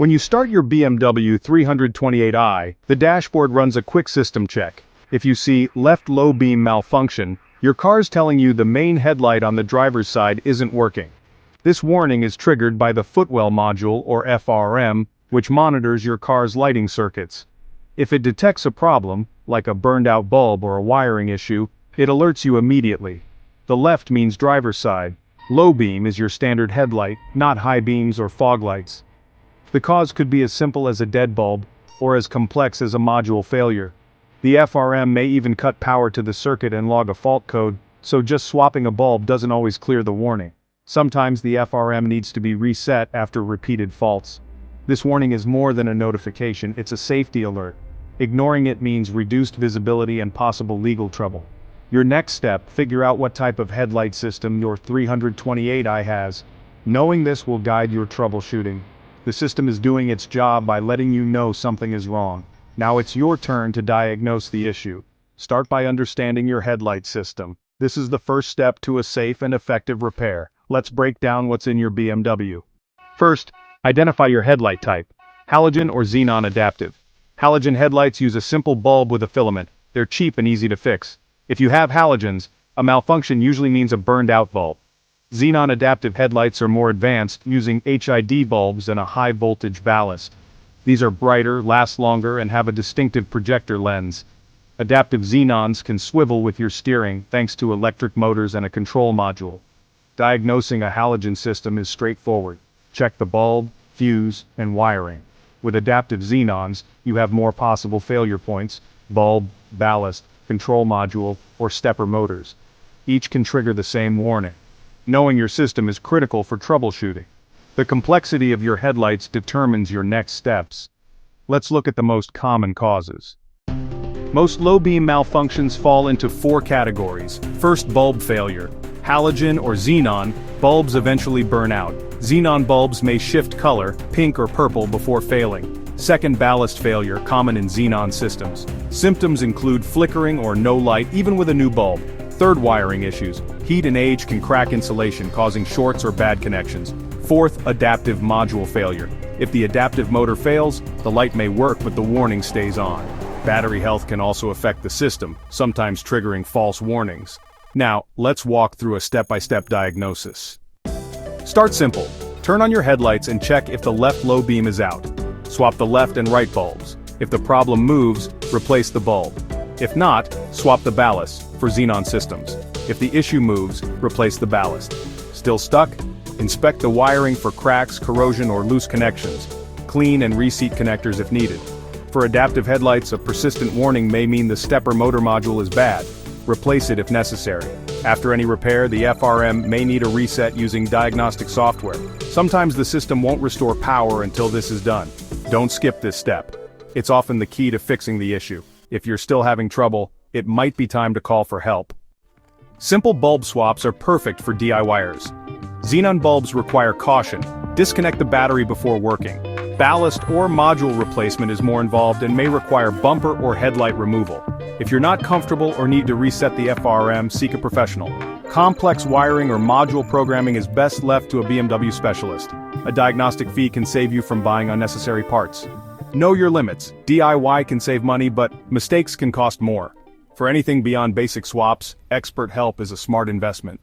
When you start your BMW 328i, the dashboard runs a quick system check. If you see left low beam malfunction, your car's telling you the main headlight on the driver's side isn't working. This warning is triggered by the footwell module or FRM, which monitors your car's lighting circuits. If it detects a problem, like a burned out bulb or a wiring issue, it alerts you immediately. The left means driver's side. Low beam is your standard headlight, not high beams or fog lights. The cause could be as simple as a dead bulb, or as complex as a module failure. The FRM may even cut power to the circuit and log a fault code, so just swapping a bulb doesn't always clear the warning. Sometimes the FRM needs to be reset after repeated faults. This warning is more than a notification, it's a safety alert. Ignoring it means reduced visibility and possible legal trouble. Your next step, figure out what type of headlight system your 328i has. Knowing this will guide your troubleshooting. The system is doing its job by letting you know something is wrong. Now it's your turn to diagnose the issue. Start by understanding your headlight system. This is the first step to a safe and effective repair. Let's break down what's in your BMW. First, identify your headlight type. Halogen or Xenon adaptive. Halogen headlights use a simple bulb with a filament. They're cheap and easy to fix. If you have halogens, a malfunction usually means a burned out bulb. Xenon adaptive headlights are more advanced, using HID bulbs and a high voltage ballast. These are brighter, last longer, and have a distinctive projector lens. Adaptive Xenons can swivel with your steering thanks to electric motors and a control module. Diagnosing a halogen system is straightforward. Check the bulb, fuse, and wiring. With adaptive Xenons, you have more possible failure points: bulb, ballast, control module, or stepper motors. Each can trigger the same warning. Knowing your system is critical for troubleshooting. The complexity of your headlights determines your next steps. Let's look at the most common causes. Most low-beam malfunctions fall into 4 categories. First, bulb failure. Halogen or Xenon, bulbs eventually burn out. Xenon bulbs may shift color, pink or purple, before failing. Second, ballast failure, common in Xenon systems. Symptoms include flickering or no light even with a new bulb. Third, wiring issues. Heat and age can crack insulation, causing shorts or bad connections. Fourth, adaptive module failure. If the adaptive motor fails, the light may work but the warning stays on. Battery health can also affect the system, sometimes triggering false warnings. Now, let's walk through a step-by-step diagnosis. Start simple. Turn on your headlights and check if the left low beam is out. Swap the left and right bulbs. If the problem moves, replace the bulb. If not, swap the ballast for Xenon systems. If the issue moves, replace the ballast. Still stuck? Inspect the wiring for cracks, corrosion, or loose connections. Clean and reseat connectors if needed. For adaptive headlights, a persistent warning may mean the stepper motor module is bad. Replace it if necessary. After any repair, the FRM may need a reset using diagnostic software. Sometimes the system won't restore power until this is done. Don't skip this step. It's often the key to fixing the issue. If you're still having trouble, it might be time to call for help. Simple bulb swaps are perfect for DIYers. Xenon bulbs require caution. Disconnect the battery before working. Ballast or module replacement is more involved and may require bumper or headlight removal. If you're not comfortable or need to reset the FRM, seek a professional. Complex wiring or module programming is best left to a BMW specialist. A diagnostic fee can save you from buying unnecessary parts. Know your limits. DIY can save money, but mistakes can cost more. For anything beyond basic swaps, expert help is a smart investment.